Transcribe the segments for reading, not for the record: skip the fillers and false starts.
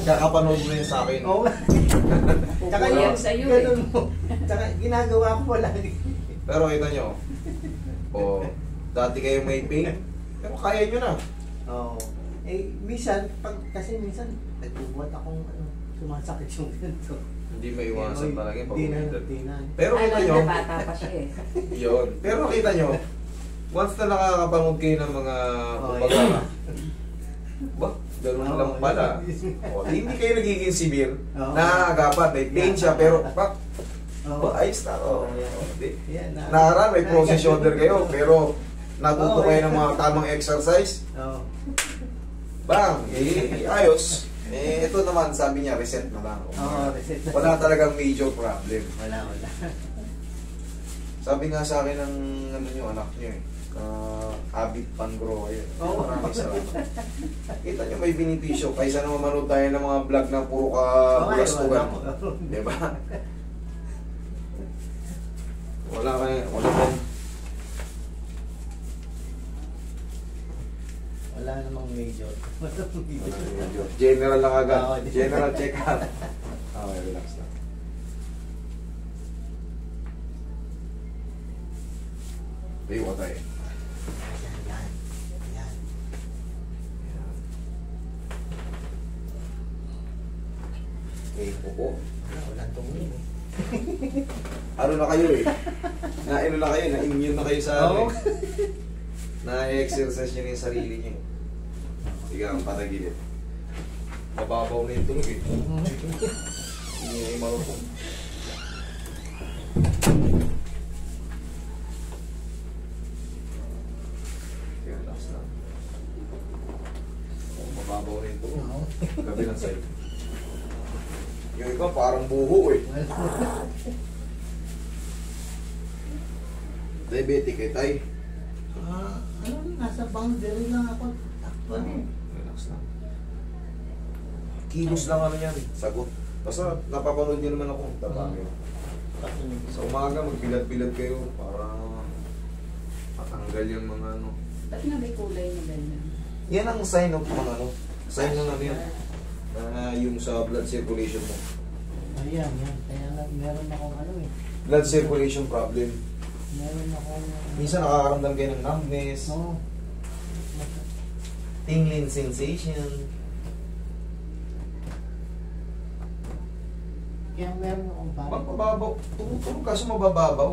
Kakapanood mo yun sa akin. Oo. Tsaka yan sa'yo ganun mo. Tsaka ginagawa ko lagi. Pero kita nyo, dati kayo may pain, pero kaya nyo na. Oo. Minsan, kasi minsan, nagbubuhat akong sumasakit yung ganito. Hindi maiwasan talaga yung pag-umidad. Di na. Pero kita nyo, bata pa siya eh. yun. Pero kita nyo, once na nakakapanood kayo ng mga kumbaga, ganun lang pala. Hindi kayo nagiging severe. Nakakagapat, may pain siya, pero ayos na. Nakaraan, may frozen shoulder kayo, pero natuto kayo ng mga tamang exercise. Bang! Ayos. Ito naman, sabi niya, reset na lang. Reset na. Wala talagang major problem. Wala. Sabi nga sa akin ng anak niyo Abit Pangro kayo. Maraming salamat. Kita niyo may benepisyo kaysa naman manood tayo ng mga vlog na puro ka bulastugan. Diba? Wala kayo. Wala namang major. General lang agad. General check-up. Okay, relax lang. Tayo ka tayo. Yan. Okay, upo. Wala tumingin eh. Ano na kayo eh? Na-immune na kayo sa ano eh. Na-exercise nyo na yung sarili nyo. Sige, ang patagilid. Mababaw na yung tunog eh. Hindi na yung marupong. Sige, relax lang. Mababaw na yung tunog. Gabi ng side. Yung iba parang buho eh. Diabetic eh, tay. Nasa boundary lang ako. Actually. Relax lang. Kilos lang ano yan, sagot. Basta napapanood nyo naman ako. Tapos sa umaga magbilad-bilad kayo para matanggal yung mga ano. Ba't nga may kulay na ganyan? Yan ang sign of mga ano. Sign ng ano yan. Na yung sa blood circulation mo. Ayan. Kaya meron akong Blood circulation problem. Meron akong... Minsan nakakaramdam kayo ng numbness. Tingling sensation. Kaya meron akong parang... Mababaw. Tumutulog kaso mabababaw.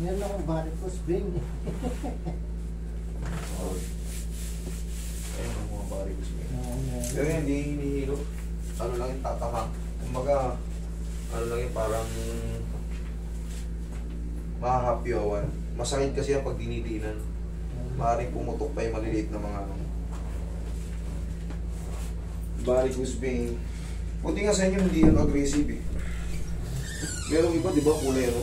Meron akong varicose vein. Ayun ang mga varicose vein. Pero hindi hinihilo. Ano lang yung tatama. Kumbaga, ano lang yung parang mahahapyawan. Masakit kasi yan pag dinidinan. Maaaring pumutok pa yung maliliit na mga ano. Varicose vein. Buti nga sa inyo hindi yung aggressive eh. Pero iba di ba kulay ano?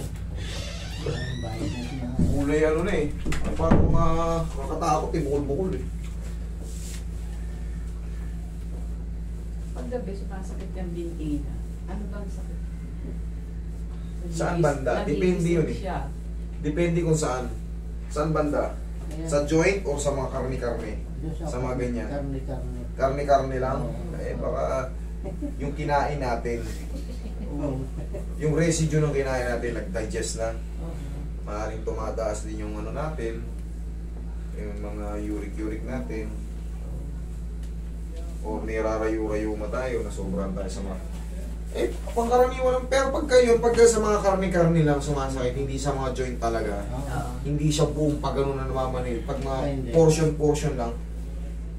Kulay ano na eh. Parang makakatakot eh, bukol-bukol eh. Paggabi, sumasakit yung binti na. Ano bang sakit? Saan banda? Depende yun eh. Depende kung saan. Saan banda? Sa joint o sa mga karne-karne? Sa mga ganyan? Karne-karne. Karne-karne lang? Baka yung kinain natin. Yung residue ng kinain natin, nag-digest na. Maaaring tumataas din yung ano natin. Yung mga uric natin. O nirarayo-rayo tayo, nasobrahan tayo sa mga... pangkaraniwan lang. Pero pagka sa mga karne-karne lang sumasakit, hindi sa mga joint talaga. Hindi siya buong pag gano'n na namamanil. Pag mga portion lang.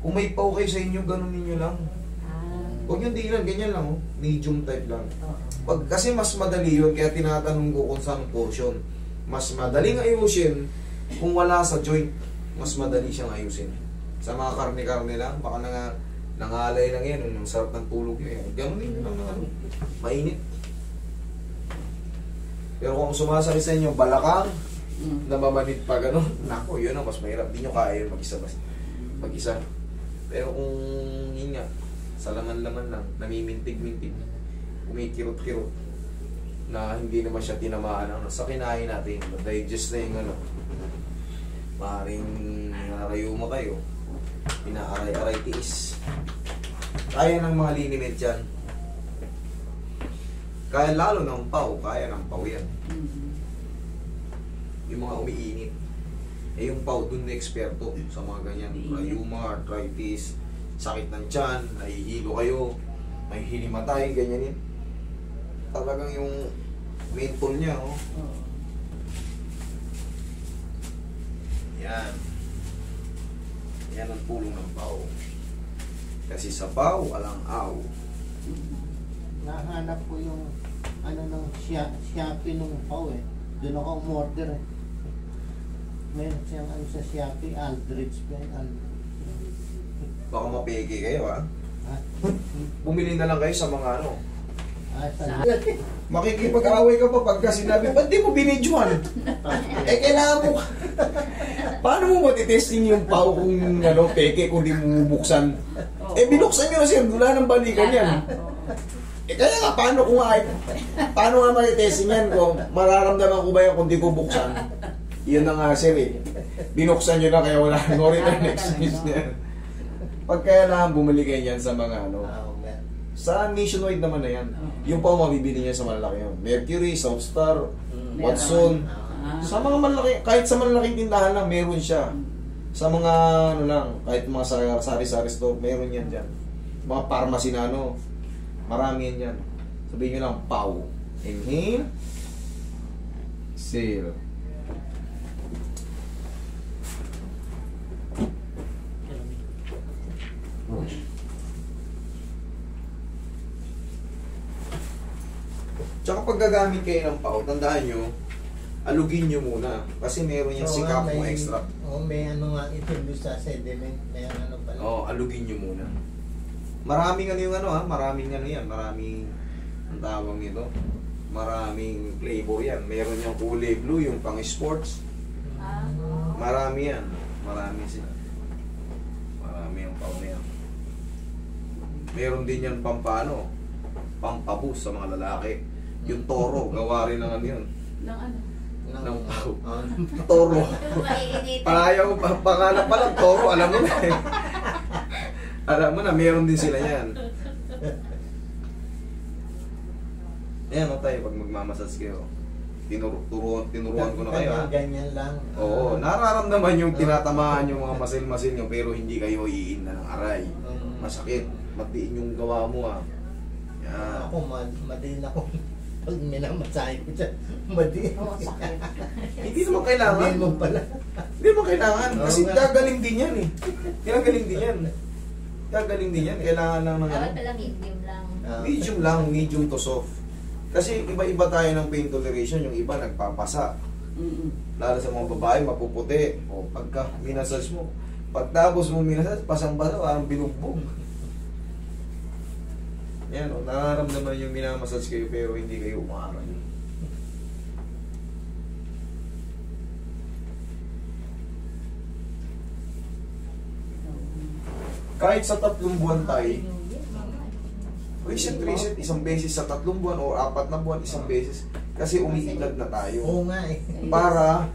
Kung may paw kayo sa inyo, gano'n ninyo lang. Huwag yung dilan, ganyan lang. Medium type lang. Kasi mas madali yun, kaya tinatanong ko kung saan portion. Mas madaling ayusin kung wala sa joint. Mas madali siyang ayusin. Sa mga karne-karne lang, baka nangalay lang yan, ang sarap ng tulog nyo yan. Ganun din lang ano, mainit. Pero kung sumasakit sa inyo, balakang, namamanid pa gano'n, nako, yun ang mas mahirap. Di nyo kaya yun mag-isa. Pero kung yun nga, sa laman-laman lang, namimintig-mintig, kumikirot-kirot, na hindi naman siya tinamaan, sa kinain natin, digest na yung ano, maaaring narayo mo kayo, Inaaray-aray tiis. Kaya ng mga liniment yan. Kaya lalo ng pau, kaya ng pau yan. Yung mga umiinit. Eh yung pau, dun na eksperto sa mga ganyan. Rheuma, arthritis, sakit ng tiyan, nahihilo kayo, may hinimatay, ganyan yun. Talagang yung mental niya, oh. Yan. Yan ang tulong ng pau. Kasi sa pau, walang aw. Nahanap ko yung ano ng Shopee nung pau eh. Doon ako umorder eh. Meron siyang ano sa Shopee, Aldridge pa yun. Baka mapeke kayo, ha? Ah, Bumili na lang kayo sa mga ano. sa Makikipag-away ka pa pagka sinabi, ba't di mo binidyohan? Eh, kailangan mo. Paano mo matitesting yung pau kung ano, peke kung di mo bubuksan? Eh, binuksan nyo na sir, wala nang balikan yan. Eh, kaya nga, paano nga matitesting yan kung mararamdaman ko ba yan kung di ko buksan? Yun na nga sir eh. Binuksan nyo na kaya wala no return exchange yan. Pag kailangan bumili kayo yan sa mga ano, sa nationwide naman na yan. Yung pau mabibili niya sa malalaki yun. Mercury, Southstar, Watson. Sa mga malaki, kahit sa malalaking tindahan lang, meron siya. Sa mga, ano lang, kahit mga sari-sari store, meron yan dyan. Mga pharmacy na ano, marami yan dyan. Sabihin nyo lang, pau. Inhale. Exhale. Tsaka pag gagamit kayo ng pau, tandaan nyo, alugin nyo muna. Kasi meron yung sikap mo extra. May ano nga ito doon sa sediment. May ano pala. Alugin nyo muna. Maraming ano yung ano ha, maraming ano yan, maraming, ang tawag nito, maraming flavor yan. Meron yung kulay blue, yung pang sports. Marami yan. Marami sila. Marami yung pau na yan. Meron din yan pampano, pampabus sa mga lalaki. Yung toro, gawa rin ng ano yun. Ng ano? Ng pau. Toro. Parayaw, pangalan pa lang, toro, alam mo na eh. Alam mo na, meron din sila yan. Ayan o tayo, pag magmamasas kayo, tinuruan ko na kayo ha. Ganyan lang. Oo, nararamdaman yung tinatamaan yung mga masil-masil nyo, pero hindi kayo iin na ng aray. Masakit, matiin yung gawa mo ha. Yan. Ako, madin ako. Pag minamasahe ko dyan, madin. sakit. Hindi naman kailangan. Hindi mo pala. Hindi naman kailangan. Kasi Oo nga. gagaling din yan eh. Gagaling din yan. Gagaling din yan. Kailangan lang ng Dapat pala medium lang. medium lang, medium to soft. Kasi iba-iba tayo ng pain toleration. Yung iba nagpapasa. Lalo sa mga babae, mapuputi. O pagka minasage mo, pagtapos mo minasage, pasang-basa, parang binugbog. Yan o, nararamdaman yung minamassage kayo pero hindi kayo umaray. Kahit sa 3 buwan tayo, reset, isang beses sa 3 buwan o 4 na buwan, isang beses. Kasi umiilag na tayo. Oo nga eh. Para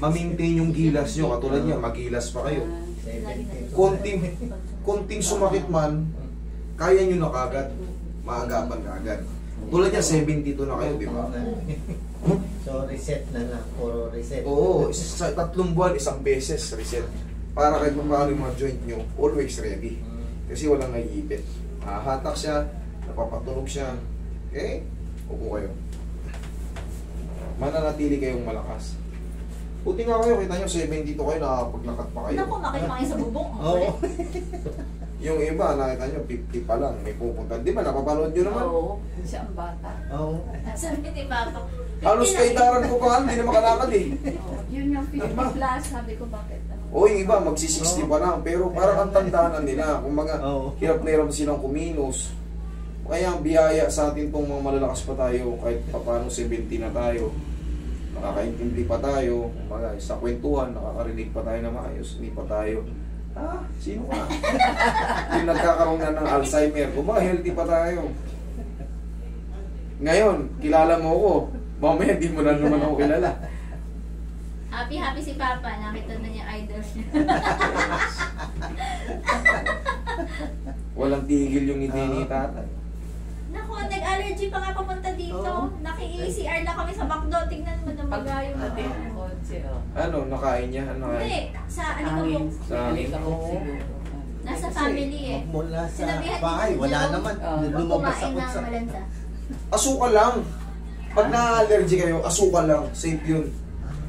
ma-maintain yung gilas nyo. Katulad niya, magilas pa kayo. Konting sumakit man, kaya nyo na kagad. Maagapan ka agad. Tulad niya, 72 na kayo, di ba? So reset na lang, puro reset. Oo, sa 3 buwan, isang beses reset. Para kahit paano yung mga joint nyo, always ready. Kasi walang naiipit. Hahatak siya, napapatunog siya. Okay? Upo kayo. Mananatili kayong malakas. Buti nga kayo, kita nyo, 72 kayo, nakakapaglakad pa kayo. Naku, makita kayo sa bubong. Oo. Yung iba, nakita nyo, 50 pa lang, may pupunta. Di ba, napapanood nyo naman? Oo, siya ang bata. Oo. Sabi ni Papa. Halos kaitaran ko pa, hindi na makalakad eh. Oo, yun yung 50 plus, sabi ko bakit. O yung iba, magsi-60 pa lang, pero parang ang tandaan nila. Kung mga Oo. hirap na hirap silang kumilos. Kaya ang biyaya sa atin pong mga malalakas pa tayo, kahit paano 70 na tayo, nakakaintindi pa tayo, kumbaga, sa kwentuhan, nakakarinig pa tayo na maayos, hindi pa tayo, sino ka? Yung nagkakaroon na ng Alzheimer, kumbaga healthy pa tayo. Ngayon, kilala mo ako, mamaya di mo na naman ako kilala. Happy si Papa. Nakita na niya idol niya. walang tigil yung ngiti ni tatay. Naku, nag-allergy pa nga papunta dito. Oo. Naki-ECR na kami sa McDo. Tingnan mo na magayo na. Pati ang kotse, oh. Ano, nakain niya? Ano Hindi, nakain? sa Angin. alikabok. Sa hangin. Alikabok siguro. Nasa family eh. Mula sa Sinabihan bahay, ni wala Joe, naman. huwag Lumabas Kumain ako ng sa... malansa. Asukal lang. Pag na-allergy kayo, asukal lang. Safe yun.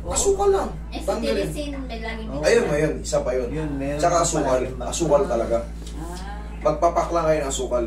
Asukal lang. Eh, si Tanggalin. Tilisin, may laging Oh. Ayun, ayun. Isa pa yun. Yun, meron Tsaka pa asukal. pala yung Asukal talaga. Ah. Magpapak lang kayo ng asukal.